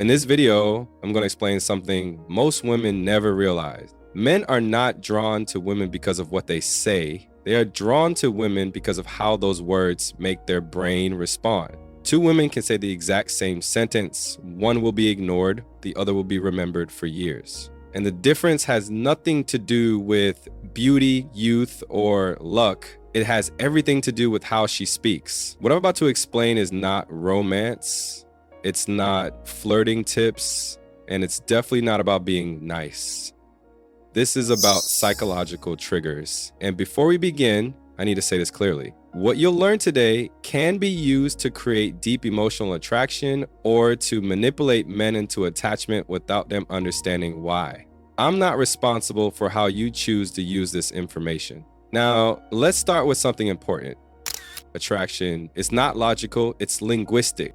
In this video, I'm going to explain something most women never realize. Men are not drawn to women because of what they say. They are drawn to women because of how those words make their brain respond. Two women can say the exact same sentence. One will be ignored, the other will be remembered for years. And the difference has nothing to do with beauty, youth, or luck. It has everything to do with how she speaks. What I'm about to explain is not romance. It's not flirting tips, and it's definitely not about being nice. This is about psychological triggers. And before we begin, I need to say this clearly. What you'll learn today can be used to create deep emotional attraction or to manipulate men into attachment without them understanding why. I'm not responsible for how you choose to use this information. Now, let's start with something important. Attraction is not logical, it's linguistic.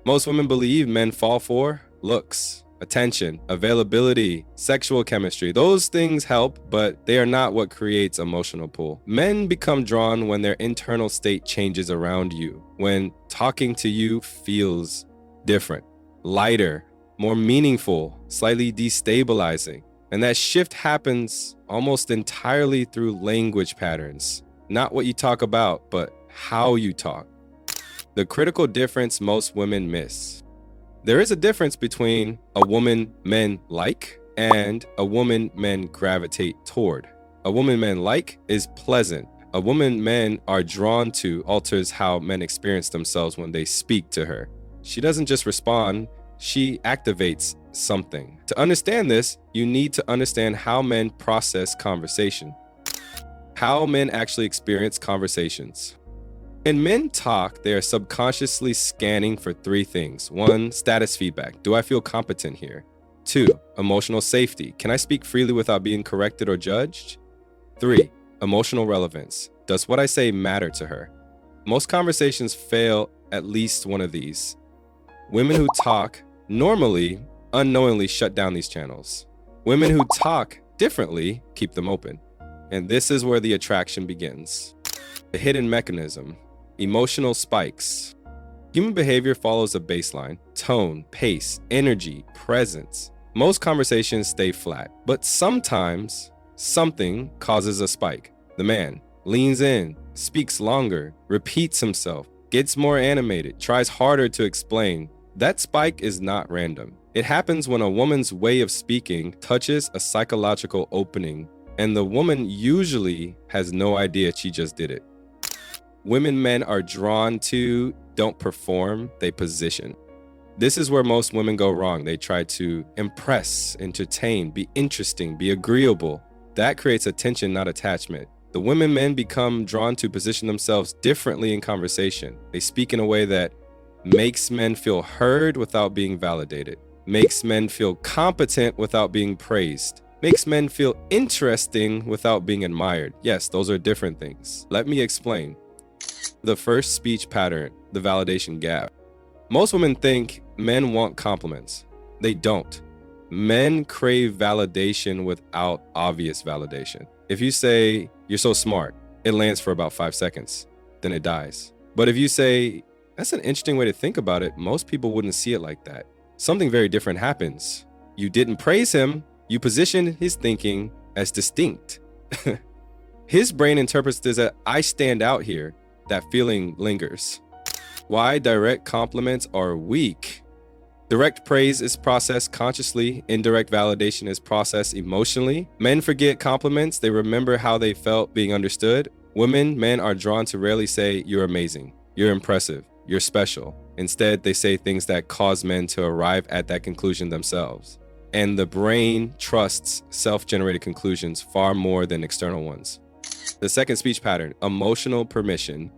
Most women believe men fall for looks, attention, availability, sexual chemistry. Those things help, but they are not what creates emotional pull. Men become drawn when their internal state changes around you, when talking to you feels different, lighter, more meaningful, slightly destabilizing. And that shift happens almost entirely through language patterns. Not what you talk about, but how you talk. The critical difference most women miss. There is a difference between a woman men like and a woman men gravitate toward. A woman men like is pleasant. A woman men are drawn to alters how men experience themselves when they speak to her. She doesn't just respond, she activates something. To understand this, you need to understand how men process conversation. How men actually experience conversations. When men talk, they are subconsciously scanning for three things. 1, status feedback. Do I feel competent here? 2, emotional safety. Can I speak freely without being corrected or judged? 3, emotional relevance. Does what I say matter to her? Most conversations fail at least one of these. Women who talk normally, unknowingly shut down these channels. Women who talk differently keep them open. And this is where the attraction begins. The hidden mechanism. Emotional spikes. Human behavior follows a baseline: tone, pace, energy, presence. Most conversations stay flat, but sometimes something causes a spike. The man leans in, speaks longer, repeats himself, gets more animated, tries harder to explain. That spike is not random. It happens when a woman's way of speaking touches a psychological opening, and the woman usually has no idea she just did it. Women men are drawn to don't perform, they position. This is where most women go wrong. They try to impress, entertain, be interesting, be agreeable. That creates attention, not attachment. The women men become drawn to position themselves differently in conversation. They speak in a way that makes men feel heard without being validated, makes men feel competent without being praised, makes men feel interesting without being admired. Yes, those are different things. Let me explain. The first speech pattern, the validation gap. Most women think men want compliments. They don't. Men crave validation without obvious validation. If you say, "You're so smart," it lands for about 5 seconds, then it dies. But if you say, "That's an interesting way to think about it," most people wouldn't see it like that. Something very different happens. You didn't praise him, you positioned his thinking as distinct. His brain interprets this as, "I stand out here." That feeling lingers. Why direct compliments are weak. Direct praise is processed consciously. Indirect validation is processed emotionally. Men forget compliments. They remember how they felt being understood. Women, men are drawn to rarely say, "You're amazing," "You're impressive," "You're special." Instead, they say things that cause men to arrive at that conclusion themselves. And the brain trusts self-generated conclusions far more than external ones. The second speech pattern, emotional permission.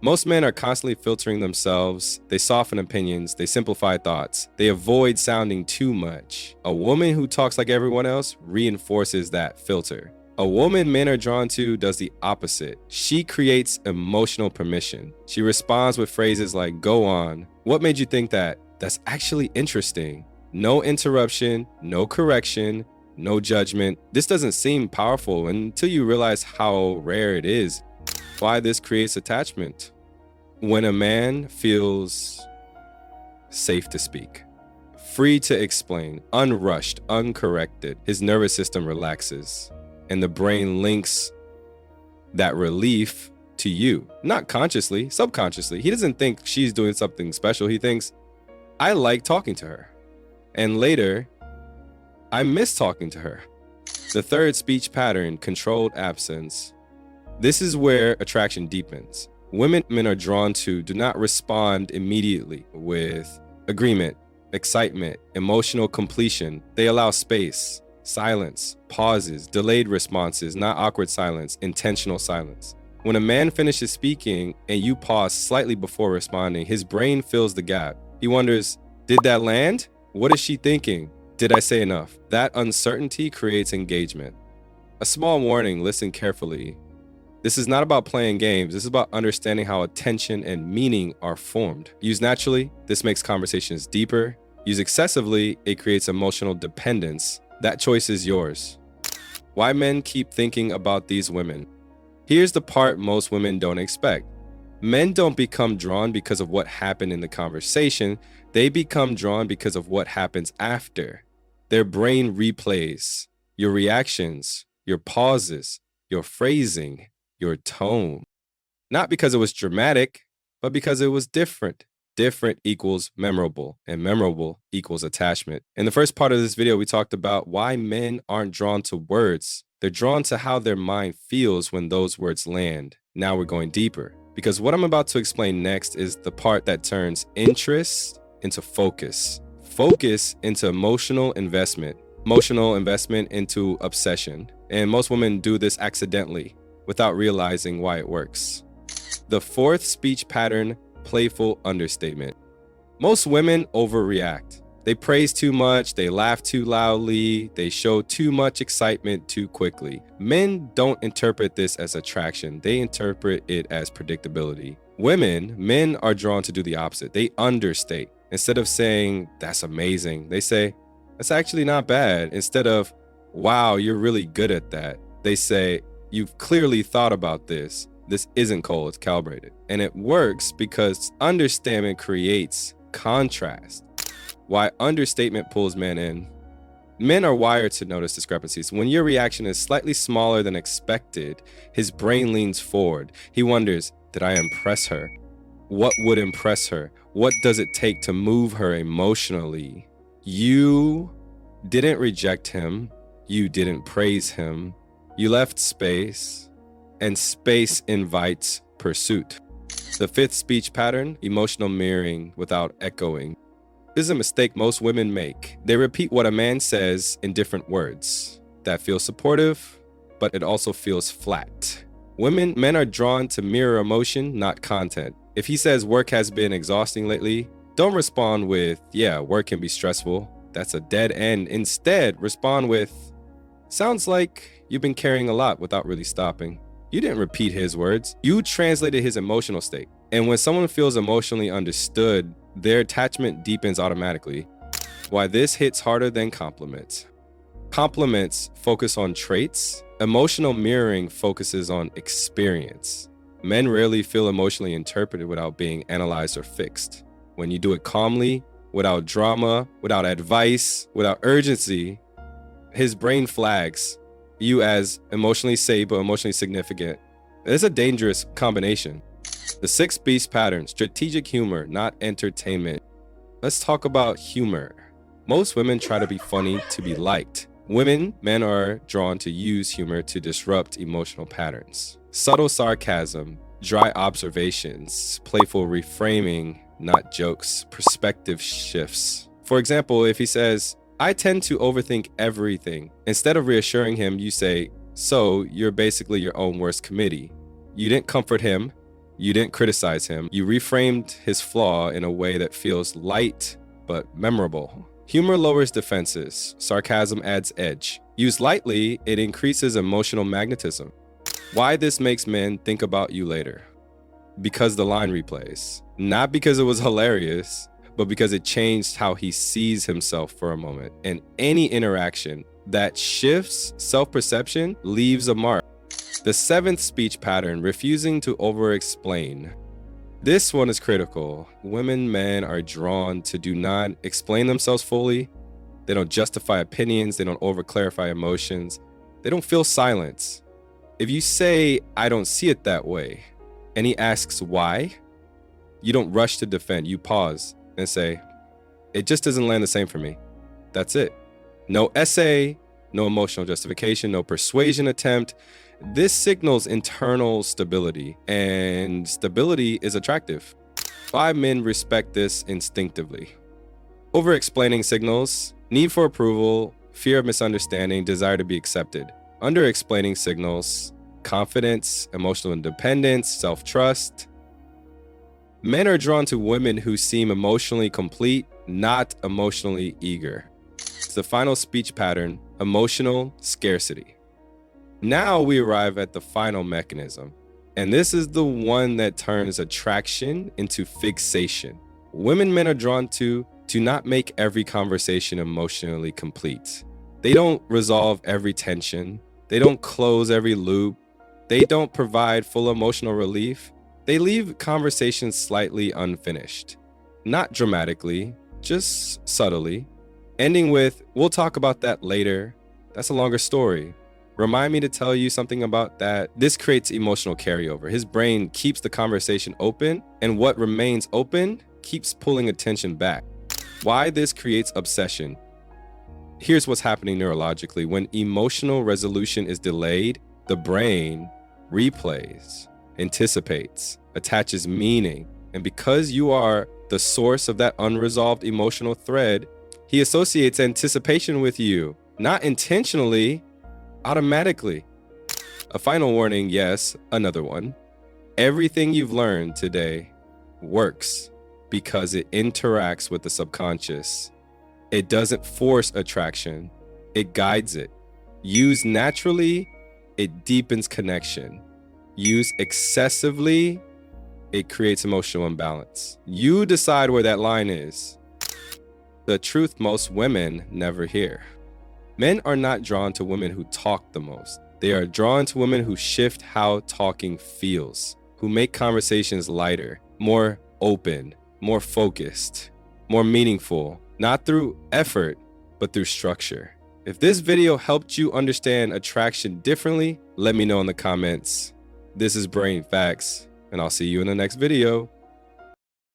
Most men are constantly filtering themselves. They soften opinions, they simplify thoughts, they avoid sounding too much. A woman who talks like everyone else reinforces that filter. A woman men are drawn to does the opposite. She creates emotional permission. She responds with phrases like, "Go on. What made you think that? That's actually interesting." No interruption, no correction, no judgment. This doesn't seem powerful until you realize how rare it is. Why this creates attachment. When a man feels safe to speak, free to explain, unrushed, uncorrected. His nervous system relaxes, and the brain links that relief to you, not consciously, subconsciously. He doesn't think she's doing something special. He thinks, I like talking to her. And later, I miss talking to her. The third speech pattern, controlled absence. This is where attraction deepens. Women men are drawn to do not respond immediately with agreement, excitement, emotional completion. They allow space, silence, pauses, delayed responses, not awkward silence, intentional silence. When a man finishes speaking and you pause slightly before responding, his brain fills the gap. He wonders, did that land? What is she thinking? Did I say enough? That uncertainty creates engagement. A small warning, listen carefully. This is not about playing games. This is about understanding how attention and meaning are formed. Use naturally, this makes conversations deeper. Use excessively, it creates emotional dependence. That choice is yours. Why men keep thinking about these women. Here's the part most women don't expect. Men don't become drawn because of what happened in the conversation. They become drawn because of what happens after. Their brain replays your reactions, your pauses, your phrasing, your tone. Not because it was dramatic, but because it was different. Different equals memorable, and memorable equals attachment. In the first part of this video, we talked about why men aren't drawn to words. They're drawn to how their mind feels when those words land. Now we're going deeper, because what I'm about to explain next is the part that turns interest into focus, focus into emotional investment into obsession. And most women do this accidentally without realizing why it works. The fourth speech pattern, playful understatement. Most women overreact. They praise too much, they laugh too loudly, they show too much excitement too quickly. Men don't interpret this as attraction, they interpret it as predictability. Men are drawn to do the opposite. They understate. Instead of saying, that's amazing, they say, that's actually not bad. Instead of, wow, you're really good at that, they say, you've clearly thought about this. This isn't cold, it's calibrated. And it works because understatement creates contrast. Why understatement pulls men in. Men are wired to notice discrepancies. When your reaction is slightly smaller than expected, his brain leans forward. He wonders, did I impress her? What would impress her? What does it take to move her emotionally? You didn't reject him. You didn't praise him. You left space, and space invites pursuit. The fifth speech pattern, emotional mirroring without echoing. This is a mistake most women make. They repeat what a man says in different words. That feels supportive, but it also feels flat. Men are drawn to mirror emotion, not content. If he says work has been exhausting lately, don't respond with, yeah, work can be stressful. That's a dead end. Instead, respond with, sounds like you've been carrying a lot without really stopping. You didn't repeat his words. You translated his emotional state. And when someone feels emotionally understood, their attachment deepens automatically. Why this hits harder than compliments. Compliments focus on traits. Emotional mirroring focuses on experience. Men rarely feel emotionally interpreted without being analyzed or fixed. When you do it calmly, without drama, without advice, without urgency, his brain flags you as emotionally safe but emotionally significant. It's a dangerous combination. The sixth speech pattern, strategic humor, not entertainment. Let's talk about humor. Most women try to be funny to be liked. Men are drawn to use humor to disrupt emotional patterns. Subtle sarcasm, dry observations, playful reframing, not jokes, perspective shifts. For example, if he says, I tend to overthink everything. Instead of reassuring him, you say, so you're basically your own worst committee. You didn't comfort him. You didn't criticize him. You reframed his flaw in a way that feels light but memorable. Humor lowers defenses. Sarcasm adds edge. Used lightly, it increases emotional magnetism. Why this makes men think about you later? Because the line replays. Not because it was hilarious, but because it changed how he sees himself for a moment. And any interaction that shifts self-perception leaves a mark. The seventh speech pattern, refusing to overexplain. This one is critical. Women, men are drawn to do not explain themselves fully. They don't justify opinions. They don't over-clarify emotions. They don't feel silence. If you say, I don't see it that way, and he asks why, you don't rush to defend. You pause and say, it just doesn't land the same for me. That's it. No essay, no emotional justification, no persuasion attempt. This signals internal stability, and stability is attractive. 5 men respect this instinctively. Over-explaining signals need for approval, fear of misunderstanding, desire to be accepted. Under-explaining signals confidence, emotional independence, self-trust. Men are drawn to women who seem emotionally complete, not emotionally eager. It's the final speech pattern, emotional scarcity. Now we arrive at the final mechanism, and this is the one that turns attraction into fixation. Women men are drawn to do not make every conversation emotionally complete. They don't resolve every tension. They don't close every loop. They don't provide full emotional relief. They leave conversations slightly unfinished. Not dramatically, just subtly. Ending with, we'll talk about that later. That's a longer story. Remind me to tell you something about that. This creates emotional carryover. His brain keeps the conversation open, and what remains open keeps pulling attention back. Why this creates obsession? Here's what's happening neurologically. When emotional resolution is delayed, the brain replays, anticipates, attaches meaning. And because you are the source of that unresolved emotional thread, he associates anticipation with you, not intentionally, automatically. A final warning, yes, another one. Everything you've learned today works because it interacts with the subconscious. It doesn't force attraction, it guides it. Used naturally, it deepens connection. Used excessively, it creates emotional imbalance. You decide where that line is. The truth most women never hear. Men are not drawn to women who talk the most. They are drawn to women who shift how talking feels, who make conversations lighter, more open, more focused, more meaningful, not through effort, but through structure. If this video helped you understand attraction differently, let me know in the comments. This is Brain Facts, and I'll see you in the next video.